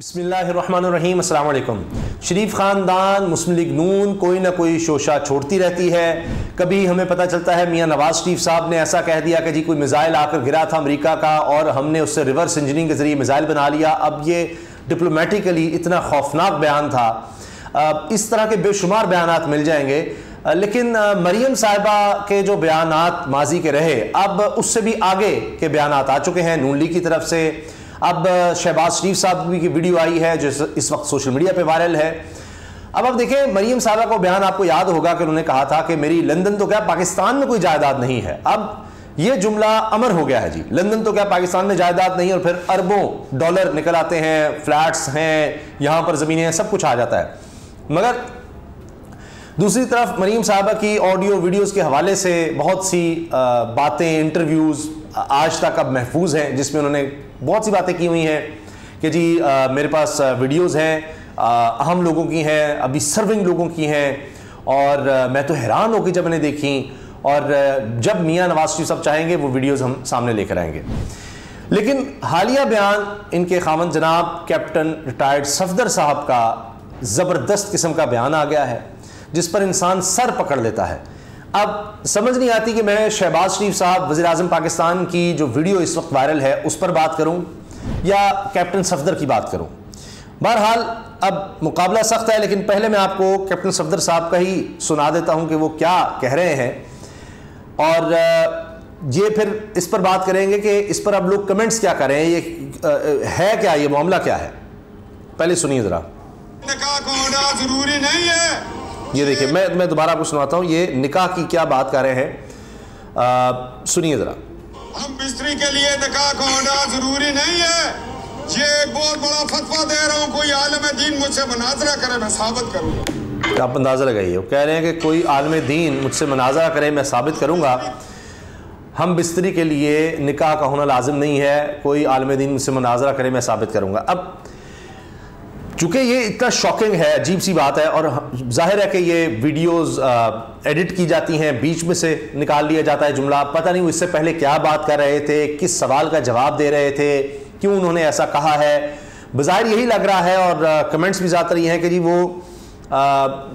बिस्मिल्लाहिर्रहमानिर्रहीम, अस्सलाम वालेकुम। शरीफ ख़ानदान, मुस्लिम लीग नून कोई ना कोई शोशा छोड़ती रहती है। कभी हमें पता चलता है मियाँ नवाज शरीफ साहब ने ऐसा कह दिया कि जी कोई मिसाइल आकर गिरा था अमेरिका का और हमने उससे रिवर्स इंजीनियरिंग के ज़रिए मिसाइल बना लिया। अब ये डिप्लोमेटिकली इतना खौफनाक बयान था। इस तरह के बेशुमार बयानात मिल जाएंगे, लेकिन मरियम साहिबा के जो बयानात माजी के रहे, अब उससे भी आगे के बयानात आ चुके हैं नून लीग की तरफ से। अब शहबाज शरीफ साहब की वीडियो आई है जो इस वक्त सोशल मीडिया पे वायरल है। अब आप देखें, मरियम साहिबा को बयान आपको याद होगा कि उन्होंने कहा था कि मेरी लंदन तो क्या पाकिस्तान में कोई जायदाद नहीं है। अब ये जुमला अमर हो गया है जी, लंदन तो क्या पाकिस्तान में जायदाद नहीं है, और फिर अरबों डॉलर निकल आते हैं, फ्लैट्स हैं, यहाँ पर ज़मीनें हैं, सब कुछ आ जाता है। मगर दूसरी तरफ मरियम साहिबा की ऑडियो वीडियोस के हवाले से बहुत सी बातें, इंटरव्यूज़ आज तक अब महफूज हैं, जिसमें उन्होंने बहुत सी बातें की हुई हैं कि जी मेरे पास वीडियोस हैं, अहम लोगों की हैं, अभी सर्विंग लोगों की हैं, और मैं तो हैरान होकर जब मैंने देखी। और जब मियाँ नवाज शरीफ साहब चाहेंगे वो वीडियोस हम सामने लेकर आएंगे। लेकिन हालिया बयान इनके खामन जनाब कैप्टन रिटायर्ड सफदर साहब का ज़बरदस्त किस्म का बयान आ गया है, जिस पर इंसान सर पकड़ लेता है। अब समझ नहीं आती कि मैं शहबाज शरीफ साहब वज़ीर-ए-आज़म पाकिस्तान की जो वीडियो इस वक्त वायरल है उस पर बात करूं या कैप्टन सफदर की बात करूं। बहरहाल अब मुकाबला सख्त है, लेकिन पहले मैं आपको कैप्टन सफदर साहब का ही सुना देता हूं कि वो क्या कह रहे हैं, और ये फिर इस पर बात करेंगे कि इस पर अब लोग कमेंट्स क्या करें, ये है क्या, ये मामला क्या है। पहले सुनिए ज़रा। निकाह का होना जरूरी नहीं है। ये देखिए, मैं दोबारा आपको सुनाता हूँ ये निकाह की क्या बात कर रहे हैं, सुनिए ज़रा। हम बिस्तरी के लिए निकाह का होना जरूरी नहीं है। ये एक बहुत बड़ा फतवा दे रहा हूँ, कोई आलिम दीन मुझसे मुनाजरा करे मैं साबित करूँगा। आप अंदाज़ा लगाइए, वो कह रहे हैं कि कोई आलिम दीन मुझसे मुनाजरा करे मैं साबित करूँगा। हम बिस्तरी के लिए निकाह का होना लाजिम नहीं है, कोई आलिम दीन मुझसे मुनाजरा करे मैं साबित करूँगा। अब चूँकि ये इतना शॉकिंग है, अजीब सी बात है, और जाहिर है कि ये वीडियोस एडिट की जाती हैं, बीच में से निकाल लिया जाता है जुमला। पता नहीं वो इससे पहले क्या बात कर रहे थे, किस सवाल का जवाब दे रहे थे, क्यों उन्होंने ऐसा कहा है। बज़ाहिर यही लग रहा है, और कमेंट्स भी ज़्यादातर ये हैं कि जी वो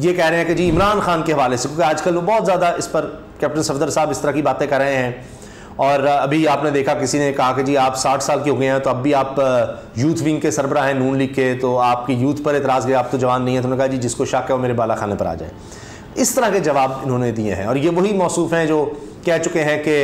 ये कह रहे हैं कि जी इमरान खान के हवाले से, क्योंकि आजकल वो बहुत ज़्यादा इस पर कैप्टन सफदर साहब इस तरह की बातें कर रहे हैं। और अभी आपने देखा किसी ने कहा कि जी आप 60 साल के हो गए हैं, तो अब भी आप यूथ विंग के सरबराह हैं नून लीग के, तो आपकी यूथ पर एतराज़ गया, आप तो जवान नहीं है। तो उन्होंने कहा जी जिसको शक है वो मेरे बाला खाने पर आ जाए। इस तरह के जवाब इन्होंने दिए हैं, और ये वही मौसूफ़ हैं जो कह चुके हैं कि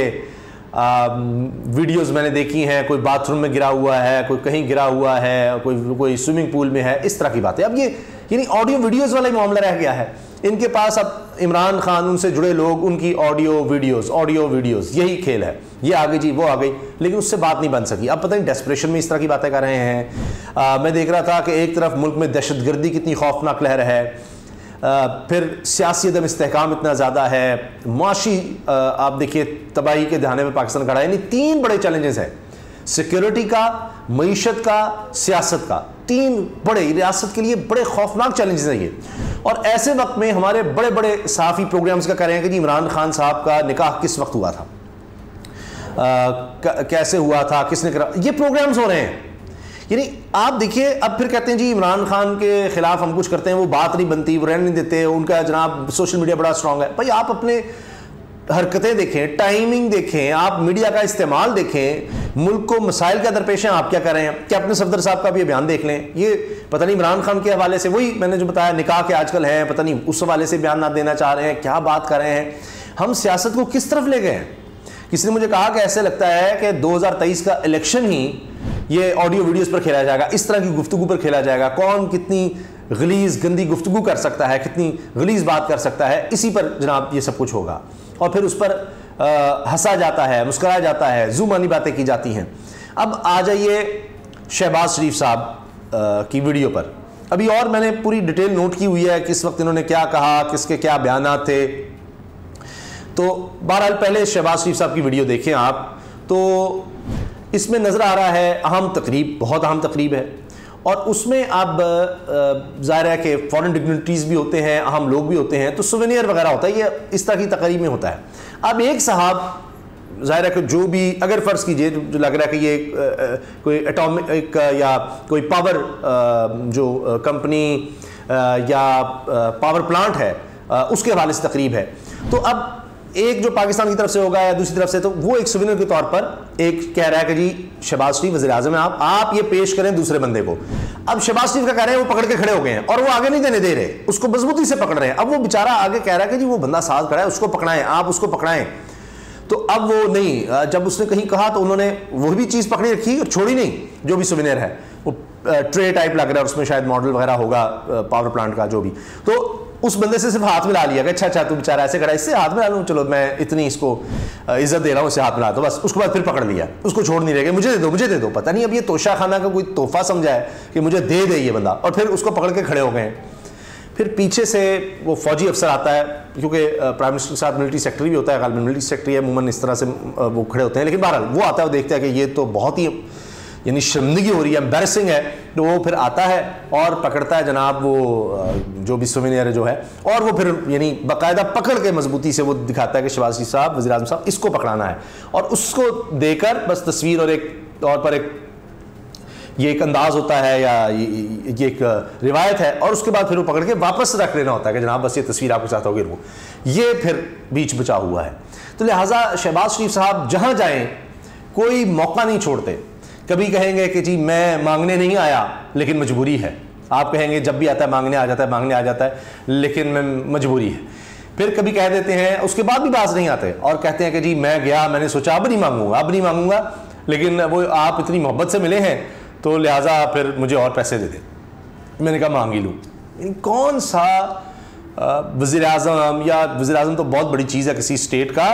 वीडियोज़ मैंने देखी हैं, कोई बाथरूम में गिरा हुआ है, कोई कहीं गिरा हुआ है, कोई स्विमिंग पूल में है, इस तरह की बातें। अब ये यानी ऑडियो वीडियोज़ वाला ही मामला रह गया है इनके पास। अब इमरान खान, उनसे जुड़े लोग, उनकी ऑडियो वीडियोस, यही खेल है। ये आ गई जी, वो आ गई, लेकिन उससे बात नहीं बन सकी। अब पता नहीं डेस्परेशन में इस तरह की बातें कर रहे हैं। मैं देख रहा था कि एक तरफ मुल्क में दहशतगर्दी कितनी खौफनाक लहर है, फिर सियासी अदम इस्तेहकाम इतना ज़्यादा है, मुआशी आप देखिए तबाही के दहाने में पाकिस्तान खड़ा है। यानी 3 बड़े चैलेंजेस हैं, सिक्योरिटी का, मईशत का, सियासत का। 3 बड़े, रियासत के लिए बड़े खौफनाक चैलेंजेस हैं ये। और ऐसे वक्त में हमारे बड़े बड़े सहाफ़ी प्रोग्राम्स का कह रहे हैं कि जी इमरान खान साहब का निकाह किस वक्त हुआ था, कैसे हुआ था, किसने करा, ये प्रोग्राम्स हो रहे हैं। यानी आप देखिए, अब फिर कहते हैं जी इमरान खान के खिलाफ हम कुछ करते हैं, वो बात नहीं बनती, वो रहने नहीं देते, उनका जनाब सोशल मीडिया बड़ा स्ट्रांग है। भाई आप अपने हरकतें देखें, टाइमिंग देखें, आप मीडिया का इस्तेमाल देखें, मुल्क को मसाइल के दरपेश हैं, आप क्या कर रहे हैं। कैप्टन सफदर साहब का भी बयान देख लें, ये पता नहीं इमरान खान के हवाले से, वही मैंने जो बताया निकाह के आजकल हैं, पता नहीं उस हवाले से बयान ना देना चाह रहे हैं, क्या बात कर रहे हैं। हम सियासत को किस तरफ ले गए हैं। किसी ने मुझे कहा कि ऐसे लगता है कि 2023 का इलेक्शन ही ये ऑडियो वीडियोस पर खेला जाएगा, इस तरह की गुफ्तगू पर खेला जाएगा। कौन कितनी गलीज गंदी गुफ्तगू कर सकता है, कितनी गलीज बात कर सकता है, इसी पर जनाब ये सब कुछ होगा। और फिर उस पर हंसा जाता है, मुस्कराया जाता है, जुबानी बातें की जाती हैं। अब आ जाइए शहबाज शरीफ साहब की वीडियो पर। अभी और मैंने पूरी डिटेल नोट की हुई है, किस वक्त इन्होंने क्या कहा, किसके क्या बयानात थे। तो बहरहाल पहले शहबाज शरीफ साहब की वीडियो देखें आप, तो इसमें नज़र आ रहा है अहम तकरीब, बहुत अहम तकरीब है, और उसमें अब ज़ाहिर है कि फॉरेन डिग्निटरीज़ भी होते हैं, अहम लोग भी होते हैं, तो सुवेनियर वगैरह होता है, ये इस तरह की तकरीब में होता है। अब एक साहब जाहिर है कि जो भी अगर फ़र्ज़ कीजिए जो लग रहा है कि ये कोई एटॉमिक या कोई पावर जो कंपनी या पावर प्लांट है उसके हवाले से तकरीब है, तो अब एक जो पाकिस्तान की तरफ से होगा या दूसरी तरफ से, तो वो एक सुविनर के तौर पर एक कह रहा है कि जी शहबाज शरीफ वज़ीर आज़म है, आप ये पेश करें दूसरे बंदे को। अब शहबाज शरीफ का कह रहे हैं वो पकड़ के खड़े हो गए हैं और वो आगे नहीं देने दे रहे, उसको मजबूती से पकड़ रहे हैं। अब वो बेचारा आगे कह रहा है कि जी वो बंदा साथ खड़ा है, उसको पकड़ाएं, आप उसको पकड़ाएं। तो अब वो नहीं, जब उसने कहीं कहा तो उन्होंने वो भी चीज़ पकड़ी रखी और छोड़ी नहीं। जो भी सुविनर है वो ट्रे टाइप लग रहा है, उसमें शायद मॉडल वगैरह होगा पावर प्लांट का जो भी, तो उस बंदे से सिर्फ हाथ मिला लिया कि अच्छा तू बेचारा ऐसे खड़ा, इससे हाथ मिला लूँ, चलो मैं इतनी इसको इज्जत दे रहा हूँ, इससे हाथ मिला दो बस। उसके बाद फिर पकड़ लिया, उसको छोड़ नहीं रहे, मुझे दे दो। पता नहीं अब ये तोशा खाना का कोई तोहफा समझा है कि मुझे दे ये बंदा, और फिर उसको पकड़ के खड़े हो गए। फिर पीछे से वो फौजी अफसर आता है, क्योंकि प्राइम मिनिस्टर के साथ मिलिट्री सेक्रेटरी भी होता है, मिलिट्री सेक्रेटरी है अमूमन, इस तरह से वो खड़े होते हैं। लेकिन बहरहाल वो आता है, वो देखता है कि ये तो बहुत ही यानी शर्मिंदगी हो रही है, एम्बैरसिंग है, तो वो फिर आता है और पकड़ता है जनाब वो जो भी सुविनियर जो है, और वो फिर यानी बाकायदा पकड़ के मजबूती से वो दिखाता है कि शहबाज शरीफ साहब, वज़ीर आज़म साहब, इसको पकड़ाना है। और उसको देकर बस तस्वीर और एक तौर पर ये एक अंदाज होता है या ये एक रिवायत है, और उसके बाद फिर वो पकड़ के वापस रख लेना होता है कि जनाब बस ये तस्वीर आपके साथ होगी, वो ये फिर बीच बचा हुआ है। तो लिहाजा शहबाज शरीफ साहब जहाँ जाएँ कोई मौका नहीं छोड़ते। कभी कहेंगे कि जी मैं मांगने नहीं आया लेकिन मजबूरी है, आप कहेंगे जब भी आता है मांगने आ जाता है लेकिन मैं मजबूरी है। फिर कभी कह देते हैं, उसके बाद भी बाज नहीं आते और कहते हैं कि जी मैं गया, मैंने सोचा अब नहीं मांगूंगा, लेकिन वो आप इतनी मोहब्बत से मिले हैं तो लिहाजा फिर मुझे और पैसे दे दे। मैंने कहा मांग ही लूँ। कौन सा वज़ीर आज़म, या वज़ीर आज़म तो बहुत बड़ी चीज़ है किसी स्टेट का,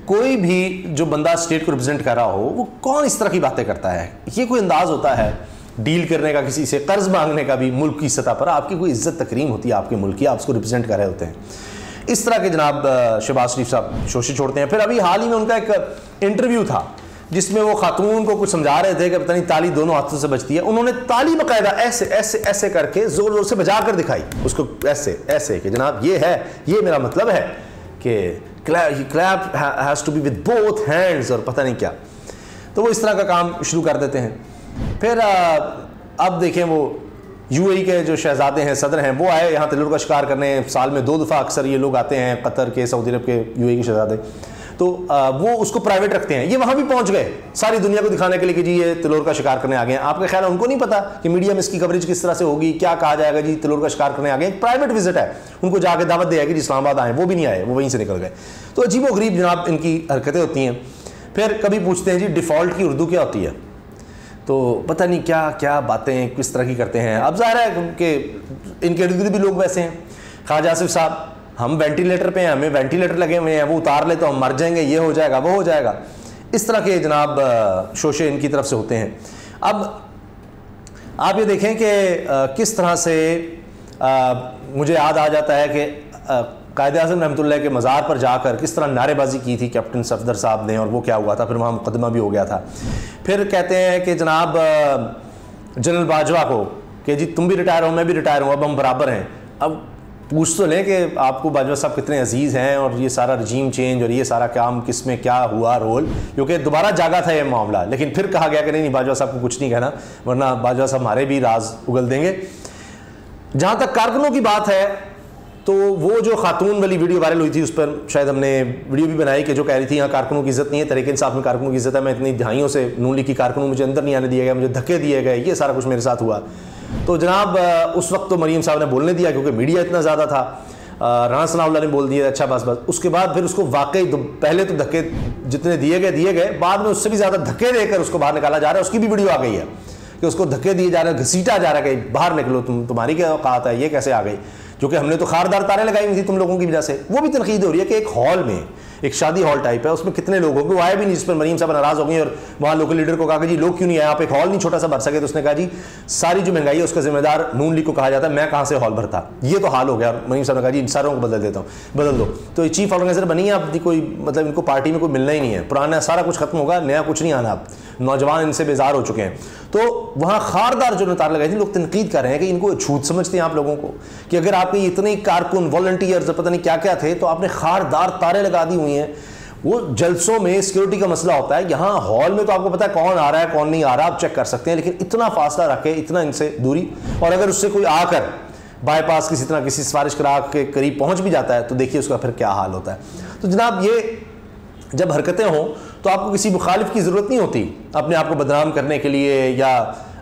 कोई भी जो बंदा स्टेट को रिप्रेजेंट कर रहा हो वो कौन इस तरह की बातें करता है? ये कोई अंदाज होता है डील करने का, किसी से कर्ज मांगने का भी मुल्क की सतह पर? आपकी कोई इज्जत तकरीम होती है आपके मुल्क की, आप उसको रिप्रेजेंट कर रहे होते हैं। इस तरह के जनाब शहबाज शरीफ साहब शोषे छोड़ते हैं। फिर अभी हाल ही में उनका एक इंटरव्यू था जिसमें वो खातून को कुछ समझा रहे थे कि पता नहीं ताली दोनों हाथों से बजती है। उन्होंने ताली बाकायदा ऐसे ऐसे ऐसे करके जोर जोर से बजा कर दिखाई उसको, ऐसे ऐसे कि जनाब ये है, ये मेरा मतलब है कि clap has to be with both hands और पता नहीं क्या। तो वो इस तरह का काम शुरू कर देते हैं। फिर अब देखें वो यूएई के जो शहजादे हैं, सदर हैं, वो आए यहाँ तिलोर का शिकार करने। साल में 2 दफ़ा अक्सर ये लोग आते हैं, कतर के, सऊदी अरब के, यूएई के शहजादे। तो वो उसको प्राइवेट रखते हैं। ये वहाँ भी पहुँच गए सारी दुनिया को दिखाने के लिए कि जी ये तिलोर का शिकार करने आ गए हैं। आपका ख्याल है उनको नहीं पता कि मीडिया में इसकी कवरेज किस तरह से होगी, क्या कहा जाएगा, जी तिलोर का शिकार करने आ गए। प्राइवेट विजिट है, उनको जाके दावत दिया कि जी इस्लामाबाद आए, वो भी नहीं आए, वो वहीं से निकल गए। तो अजीब व गरीब जनाब इनकी हरकतें होती हैं। फिर कभी पूछते हैं जी डिफ़ॉल्ट की उर्दू क्या होती है, तो पता नहीं क्या क्या बातें किस तरह की करते हैं। अब ज़ाहिर है कि इनके इर्द गिर्द भी लोग वैसे हैं। ख्वाजा आसिफ साहब, हम वेंटिलेटर पे हैं, हमें वेंटिलेटर लगे हुए हैं, वो उतार ले तो हम मर जाएंगे, ये हो जाएगा, वो हो जाएगा। इस तरह के जनाब शोशे इनकी तरफ से होते हैं। अब आप ये देखें कि किस तरह से मुझे याद आ जाता है कि कायद आज़म रहमतुल्लाह के मज़ार पर जाकर किस तरह नारेबाजी की थी कैप्टन सफदर साहब ने, और वो क्या हुआ था, फिर वहाँ मुकदमा भी हो गया था। फिर कहते हैं कि जनाब जनरल बाजवा को कि जी तुम भी रिटायर हो, मैं भी रिटायर हूँ, अब हम बराबर हैं। अब पूछ तो लें कि आपको बाजवा साहब कितने अजीज़ हैं, और ये सारा रजीम चेंज और ये सारा काम किस में क्या हुआ रोल, क्योंकि दोबारा जागा था ये मामला। लेकिन फिर कहा गया कि नहीं बाजवा साहब को कुछ नहीं कहना, वरना बाजवा साहब हमारे भी राज उगल देंगे। जहाँ तक कारकुनों की बात है, तो वो जो खातून वाली वीडियो वायरल हुई थी, उस पर शायद हमने वीडियो भी बनाई कि जो कह रही थी यहाँ कारकुनों की इज्जत नहीं है, तहरीक इंसाफ में कारकुनों की इज्जत है, मैं इतनी दहाइयों से नून लीग की कारकुनों मुझे अंदर नहीं आने दिया गया, मुझे धक्के दिए गए, ये सारा कुछ मेरे साथ हुआ। तो जनाब उस वक्त तो मरीम साहब ने बोलने दिया क्योंकि मीडिया इतना ज़्यादा था, राना सनाउल्लाह ने बोल दिया अच्छा बस। उसके बाद फिर उसको वाकई पहले तो धक्के जितने दिए गए, बाद में उससे भी ज़्यादा धक्के देकर उसको बाहर निकाला जा रहा है। उसकी भी वीडियो आ गई है कि उसको धक्के दिए जा रहे हैं, घसीटा जा रहा है कि बाहर निकलो, तुम्हारी क्या औकात है, ये कैसे आ गई, जो कि हमने तो खारदार तारे लगाई हुई थी तुम लोगों की वजह से। वो भी तनकीद हो रही है कि एक हॉल में, एक शादी हॉल टाइप है, उसमें कितने लोग होंगे, वो आए भी नहीं, जिस पर मरीम साहब नाराज़ हो गई और वहाँ लोकल लीडर को कहा कि जी लोग क्यों नहीं आए, आप एक हॉल नहीं छोटा सा भर सके। तो उसने कहा जी सारी जो महंगाई है उसका जिम्मेदार नून लीग को कहा जाता है, मैं कहाँ से हॉल भरता, ये तो हाल हो गया। और मरीम साहब ने कहा जी इन सारों को बदल देता हूँ, बदल दो। तो ये चीफ ऑर्गेनाइजर बनी है आपकी, कोई मतलब इनको पार्टी में कोई मिलना ही नहीं है, पुराना सारा कुछ खत्म होगा, नया कुछ नहीं आना, आप नौजवान इनसे बेजार हो चुके हैं। तो वहाँ खारदार जो नतार लगाई थी, लोग तनकीद कर रहे हैं कि इनको छूत समझते हैं आप लोगों को, कि अगर आपके इतने कारकुन वॉलंटियर्स पता नहीं क्या क्या थे, तो आपने खारदार तारे लगा दी हुई हैं, वो जलसों में सिक्योरिटी का मसला होता है, यहाँ हॉल में तो आपको पता है कौन आ रहा है कौन नहीं आ रहा, आप चेक कर सकते हैं, लेकिन इतना फासला रखे, इतना इनसे दूरी, और अगर उससे कोई आकर बाईपास किसी तरह किसी सिफारिश करा के करीब पहुंच भी जाता है तो देखिए उसका फिर क्या हाल होता है। तो जनाब ये जब हरकतें हों तो आपको किसी मुखालिफ की ज़रूरत नहीं होती अपने आप को बदनाम करने के लिए या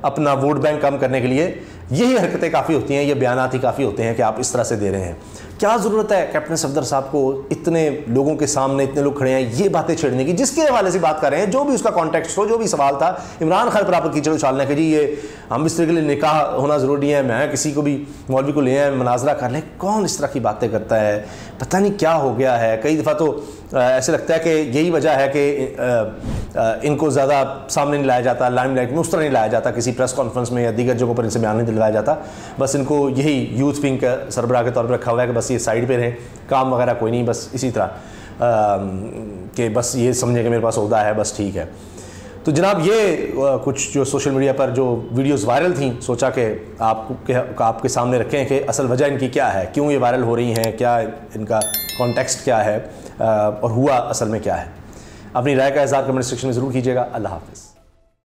अपना वोट बैंक कम करने के लिए, यही हरकतें काफ़ी होती हैं, ये बयानात ही काफ़ी होते हैं कि आप इस तरह से दे रहे हैं। क्या ज़रूरत है कैप्टन सफदर साहब को इतने लोगों के सामने, इतने लोग खड़े हैं, ये बातें छेड़ने की, जिसके हवाले से बात कर रहे हैं, जो भी उसका कॉन्टेक्स्ट हो, जो भी सवाल था, इमरान खान पर आप कीचड़ उछालने के जी ये हम इस तरह के लिए निकाह होना ज़रूरी है, मैं किसी को भी मौलवी को ले आए मनाजरा कर लें, कौन इस तरह की बातें करता है, पता नहीं क्या हो गया है। कई दफ़ा तो ऐसे लगता है कि यही वजह है कि इनको ज़्यादा सामने नहीं लाया जाता, लाइमलाइट में उस तरह नहीं लाया जाता, किसी प्रेस कॉन्फ्रेंस में या दीगर जगहों पर इनसे बयान नहीं दिलवाया जाता, बस इनको यही यूथ विंग का सरबराह के तौर पर रखा हुआ है कि बस ये साइड पे रहें, काम वगैरह कोई नहीं, बस इसी तरह कि बस ये समझे कि मेरे पास ओहदा है, बस ठीक है। तो जनाब ये कुछ जो सोशल मीडिया पर जो वीडियोस वायरल थी, सोचा कि आपके सामने रखें कि असल वजह इनकी क्या है, क्यों ये वायरल हो रही हैं, क्या इनका कॉन्टेक्स्ट क्या है और हुआ असल में क्या है। अपनी राय का इज़हार कमेंट सेक्शन में ज़रूर कीजिएगा। अल्लाह हाफ़िज़।